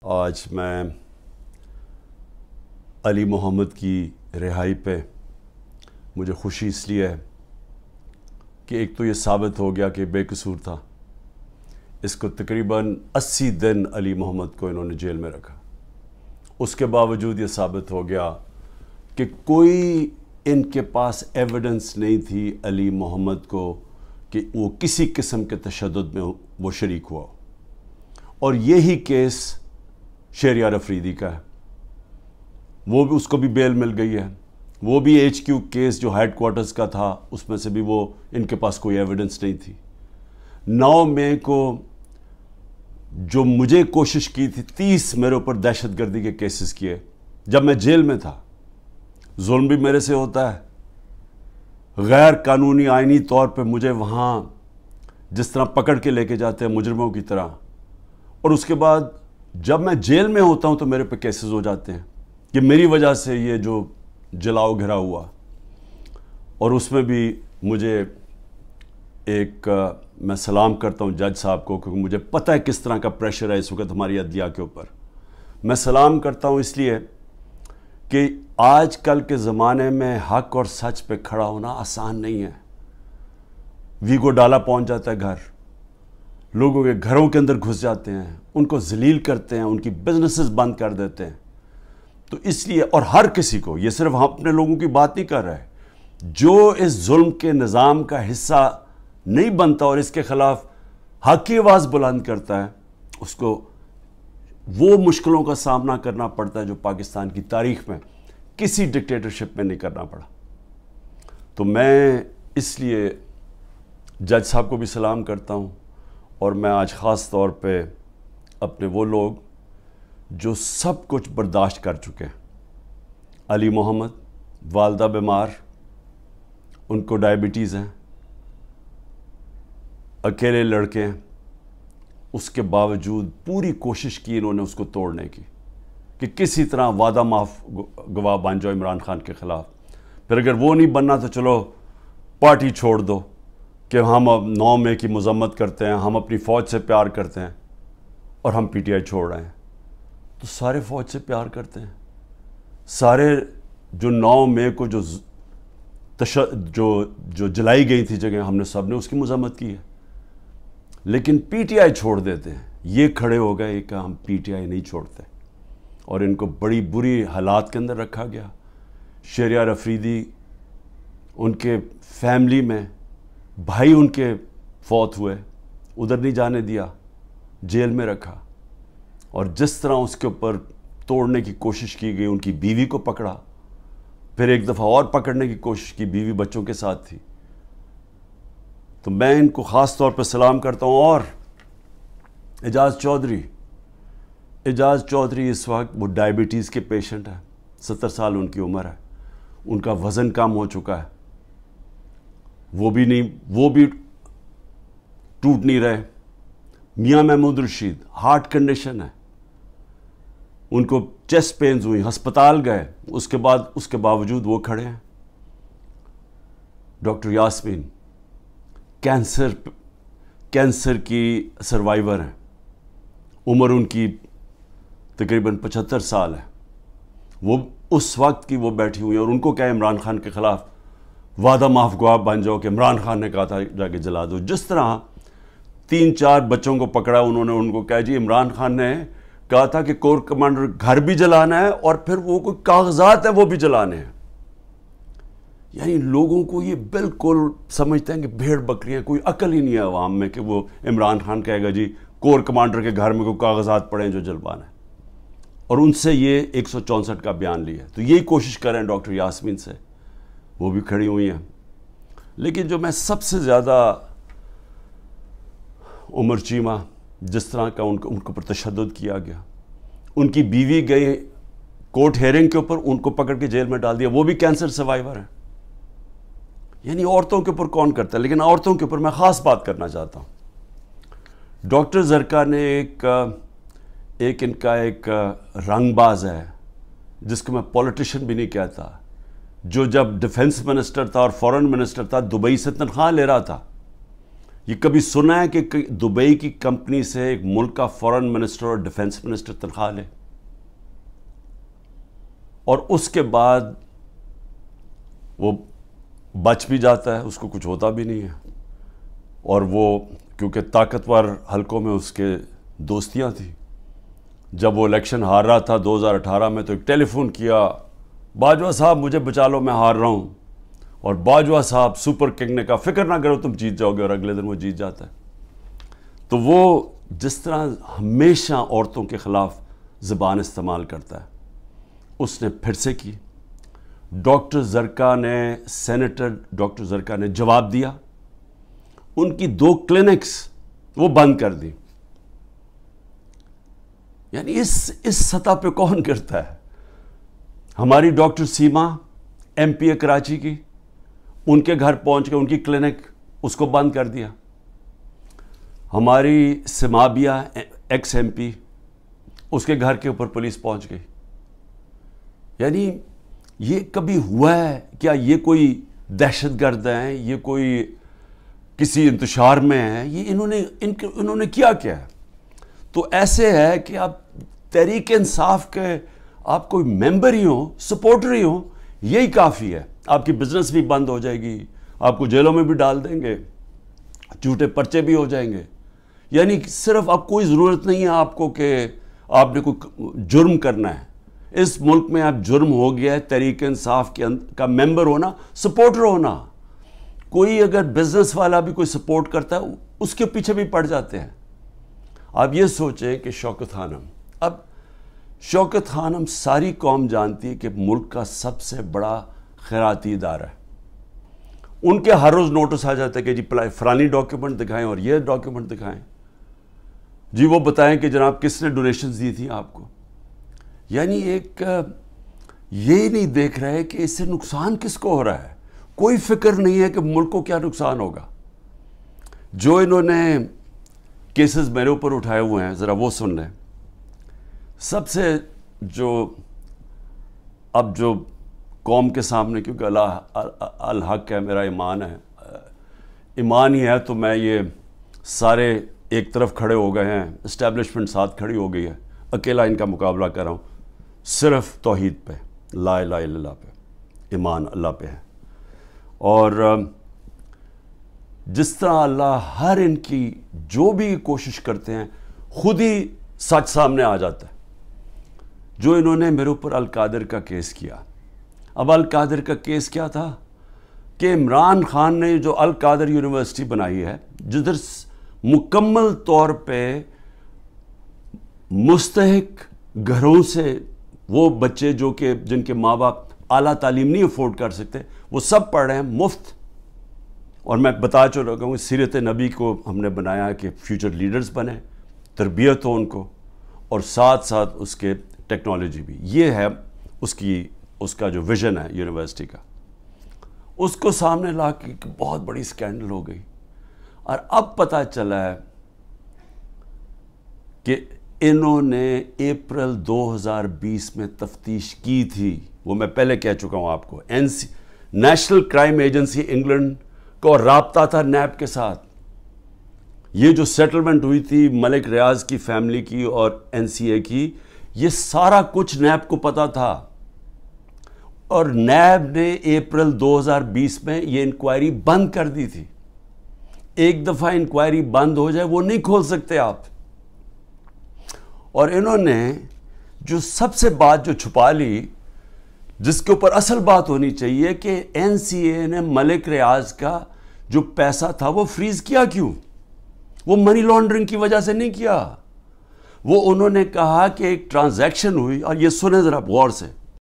آج میں علی محمد کی رہائی پہ مجھے خوشی اس لیے ہے کہ ایک تو یہ ثابت ہو گیا کہ بے قصور تھا. اس کو تقریباً 80 دن علی محمد کو انہوں نے جیل میں رکھا. اس کے باوجود یہ ثابت ہو گیا کہ کوئی ان کے پاس ایویڈنس نہیں تھی علی محمد کو کہ وہ کسی قسم کے تشدد میں وہ شریک ہوا. اور یہی کیس شہریار افریدی کا ہے. وہ بھی اس کو بھی بیل مل گئی ہے. وہ بھی ایچ کیو کیس جو ہیڈ کوارٹرز کا تھا اس میں سے بھی وہ ان کے پاس کوئی ایویڈنس نہیں تھی. 9 مئی کو جو مجھے کوشش کی تھی 30 میرے اوپر دہشت گردی کے کیسز کیے جب میں جیل میں تھا. ظلم بھی میرے سے ہوتا ہے. غیر قانونی آئینی طور پہ مجھے وہاں جس طرح پکڑ کے لے کے جاتے ہیں مجرموں کی طرح, اور اس کے بعد جب میں جیل میں ہوتا ہوں تو میرے پہ کیسز ہو جاتے ہیں کہ میری وجہ سے یہ جو جلاؤ گھرا ہوا. اور اس میں بھی مجھے ایک میں سلام کرتا ہوں جج صاحب کو, کیونکہ مجھے پتہ ہے کس طرح کا پریشر ہے اس وقت ہماری عدلیہ کے اوپر. میں سلام کرتا ہوں اس لیے کہ آج کل کے زمانے میں حق اور سچ پہ کھڑا ہونا آسان نہیں ہے. ویگو ڈالا پہنچ جاتا ہے گھر, لوگوں کے گھروں کے اندر گھس جاتے ہیں, ان کو ذلیل کرتے ہیں, ان کی بزنسز بند کر دیتے ہیں. تو اس لیے, اور ہر کسی کو, یہ صرف ہم اپنے لوگوں کی بات نہیں کر رہے, جو اس ظلم کے نظام کا حصہ نہیں بنتا اور اس کے خلاف حق کی آواز بلند کرتا ہے, اس کو وہ مشکلوں کا سامنا کرنا پڑتا ہے جو پاکستان کی تاریخ میں کسی ڈکٹیٹرشپ میں نہیں کرنا پڑا. تو میں اس لیے جج صاحب کو بھی سلام کرتا ہوں, اور میں آج خاص طور پہ اپنے وہ لوگ جو سب کچھ برداشت کر چکے ہیں. علی محمد, والدہ بیمار, ان کو ڈائبٹیز ہیں, اکیلے لڑکے ہیں, اس کے باوجود پوری کوشش کی انہوں نے اس کو توڑنے کی کہ کسی طرح وعدہ معاف گواہ بن جاؤ عمران خان کے خلاف. پھر اگر وہ نہیں بننا تو چلو پارٹی چھوڑ دو کہ ہم اب 9 مئی کی مذمت کرتے ہیں, ہم اپنی فوج سے پیار کرتے ہیں, اور ہم پی ٹی آئی چھوڑ رہے ہیں. تو سارے فوج سے پیار کرتے ہیں, سارے جو 9 مئی کو جو جلائی گئی تھی جگہ, ہم نے سب نے اس کی مذمت کی ہے. لیکن پی ٹی آئی چھوڑ دیتے ہیں. یہ کھڑے ہو گئے کہ ہم پی ٹی آئی نہیں چھوڑتے, اور ان کو بڑی بری حالات کے اندر رکھا گیا. شہریار افریدی, ان کے فیملی میں بھائی ان کے فوت ہوئے, ادھر نہیں جانے دیا, جیل میں رکھا. اور جس طرح اس کے اوپر توڑنے کی کوشش کی گئی, ان کی بیوی کو پکڑا, پھر ایک دفعہ اور پکڑنے کی کوشش کی, بیوی بچوں کے ساتھ تھی. تو میں ان کو خاص طور پہ سلام کرتا ہوں. اور اعجاز چودھری اس وقت وہ ڈائبٹیز کے پیشنٹ ہے, 70 سال ان کی عمر ہے, ان کا وزن کم ہو چکا ہے, وہ بھی ٹوٹ نہیں رہے. میاں محمود رشید, ہارٹ کنڈیشن ہے, ان کو چیسٹ پینز ہوئی, ہسپتال گئے, اس کے باوجود وہ کھڑے ہیں. ڈاکٹر یاسمین کینسر کی سروائیور ہیں, عمر ان کی تقریباً 75 سال ہے. وہ اس وقت کی وہ بیٹھی ہوئی ہیں, اور ان کو کیا عمران خان کے خلاف وعدہ معاف گواہ بن جاؤ کہ عمران خان نے کہا تھا جا کے جلا دو. جس طرح 3-4 بچوں کو پکڑا, انہوں نے ان کو کہا جی عمران خان نے کہا تھا کہ کور کمانڈر گھر بھی جلانا ہے, اور پھر وہ کوئی کاغذات ہیں وہ بھی جلانے ہیں. یعنی لوگوں کو یہ بالکل سمجھتے ہیں کہ بھیڑ بکریاں, کوئی عقل ہی نہیں ہے عوام میں کہ وہ عمران خان کہے گا جی کور کمانڈر کے گھر میں کوئی کاغذات پڑے ہیں جو جلوانا ہے. اور ان سے یہ 164 کا بیان لیا. تو یہی کوشش کر رہے ہیں ڈاکٹر یاسمین سے, وہ بھی کھڑی ہوئی ہیں. لیکن جو میں سب سے زیادہ عمر چیمہ, جس طرح کا ان کے اوپر تشدد کیا گیا, ان کی بیوی گئی کورٹ ہیئرنگ کے اوپر, ان کو پکڑ کے جیل میں ڈال دیا, وہ بھی کینسر سروائیور ہیں. یعنی عورتوں کے اوپر کون کرتا ہے, لیکن عورتوں کے اوپر میں خاص بات کرنا چاہتا ہوں. ڈاکٹر زرکا نے ان کا ایک رنگ باز ہے, جس کو میں پولیٹیشین بھی نہیں کہتا, جو جب ڈیفنس منسٹر تھا اور فورن منسٹر تھا دبئی سے تنخواہ لے رہا تھا یہ کبھی سنا ہے کہ دبئی کی کمپنی سے ایک ملک کا فورن منسٹر اور ڈیفنس منسٹر تنخواہ لے اور اس کے بعد وہ بچ بھی جاتا ہے, اس کو کچھ ہوتا بھی نہیں ہے, اور وہ کیونکہ طاقتور حلقوں میں اس کے دوستیاں تھیں, جب وہ الیکشن ہار رہا تھا 2018 میں تو ایک ٹیلی فون کیا, باجوہ صاحب مجھے بچا لو میں ہار رہا ہوں, اور باجوہ صاحب سپر کنگ نے کہا فکر نہ کرو تم جیت جاؤ گے, اور اگلے دن وہ جیت جاتا ہے. تو وہ جس طرح ہمیشہ عورتوں کے خلاف زبان استعمال کرتا ہے, اس نے پھر سے کی. ڈاکٹر زرکا نے, سینیٹر ڈاکٹر زرکا نے جواب دیا, ان کی 2 کلینکس وہ بند کر دی. یعنی اس سطح پہ کون کرتا ہے؟ ہماری ڈاکٹر سیما ایم پی اے کراچی کی, ان کے گھر پہنچ کے ان کی کلینک اس کو بند کر دیا. ہماری سمابیہ ایکس ایم پی, اس کے گھر کے اوپر پولیس پہنچ گئی. یعنی یہ کبھی ہوا ہے کیا؟ یہ کوئی دہشت گرد ہیں, یہ کوئی کسی انتشار میں ہیں, یہ انہوں نے کیا ہے؟ تو ایسے ہے کہ آپ تحریک انصاف کے آپ کوئی ممبر ہی ہوں, سپورٹر ہی ہوں, یہی کافی ہے. آپ کی بزنس بھی بند ہو جائے گی, آپ کو جیلوں میں بھی ڈال دیں گے, جھوٹے پرچے بھی ہو جائیں گے. یعنی صرف اب کوئی ضرورت نہیں ہے آپ کو کہ آپ نے کوئی جرم کرنا ہے. اس ملک میں اب جرم ہو گیا ہے تحریک انصاف کا ممبر ہونا, سپورٹر ہونا. کوئی اگر بزنس والا بھی کوئی سپورٹ کرتا ہے اس کے پیچھے بھی پڑ جاتے ہیں. آپ یہ سوچیں کہ شوکت خانم, اب شوکت خانم ساری قوم جانتی ہے کہ ملک کا سب سے بڑا خیراتی ادارہ ہے. ان کے ہر روز نوٹس آ جاتا ہے کہ جی فلانی ڈاکیومنٹ دکھائیں اور یہ ڈاکیومنٹ دکھائیں, جی وہ بتائیں کہ جناب کس نے ڈونیشنز دی تھیں آپ کو. یعنی ایک یہ نہیں دیکھ رہے کہ اس سے نقصان کس کو ہو رہا ہے. کوئی فکر نہیں ہے کہ ملک کو کیا نقصان ہوگا. جو انہوں نے کیسز میرے اوپر اٹھائے ہوئے ہیں ذرا وہ سن لیں. سب سے اب جو قوم کے سامنے, کیونکہ اللہ الحق ہے, میرا ایمان ہے, ایمان ہی ہے, تو میں یہ سارے ایک طرف کھڑے ہو گئے ہیں, اسٹیبلشمنٹ ساتھ کھڑی ہو گئی ہے, اکیلا ان کا مقابلہ کر رہا ہوں. صرف توحید پہ, لا الہ الا اللہ پہ, ایمان اللہ پہ ہے. اور جس طرح اللہ ہر ان کی جو بھی کوشش کرتے ہیں خود ہی سچ سامنے آ جاتا ہے. جو انہوں نے میرے اوپر القادر کا کیس کیا, اب القادر کا کیس کیا تھا کہ عمران خان نے جو القادر یونیورسٹی بنائی ہے, جدھر مکمل طور پہ مستحق گھروں سے وہ بچے جو کہ جن کے ماں باپ اعلیٰ تعلیم نہیں افورڈ کر سکتے, وہ سب پڑھ رہے ہیں مفت. اور میں بتا چلا گا ہوں, سیرت نبی کو ہم نے بنایا کہ فیوچر لیڈرز بنے, تربیت ہو ان کو, اور ساتھ ساتھ اس کے ٹیکنالوجی بھی. یہ ہے اس کا جو ویژن ہے یونیورسٹی کا. اس کو سامنے لا کے بہت بڑی سکینڈل ہو گئی. اور اب پتہ چلا ہے کہ انہوں نے اپریل 2020 میں تفتیش کی تھی. وہ میں پہلے کہہ چکا ہوں آپ کو, نیشنل کرائم ایجنسی انگلینڈ کو رابطہ تھا نیب کے ساتھ. یہ جو سیٹلمنٹ ہوئی تھی ملک ریاض کی فیملی کی اور این سی اے کی, یہ سارا کچھ نیب کو پتا تھا. اور نیب نے اپریل 2020 میں یہ انکوائری بند کر دی تھی. ایک دفعہ انکوائری بند ہو جائے وہ نہیں کھول سکتے آپ. اور انہوں نے جو سب سے بات جو چھپا لی, جس کے اوپر اصل بات ہونی چاہیے, کہ این سی اے نے ملک ریاض کا جو پیسہ تھا وہ فریز کیا کیوں؟ وہ منی لانڈرنگ کی وجہ سے نہیں کیا. وہ انہوں نے کہا کہ ایک ٹرانزیکشن ہوئی, اور یہ سنیں ذرا غور سے,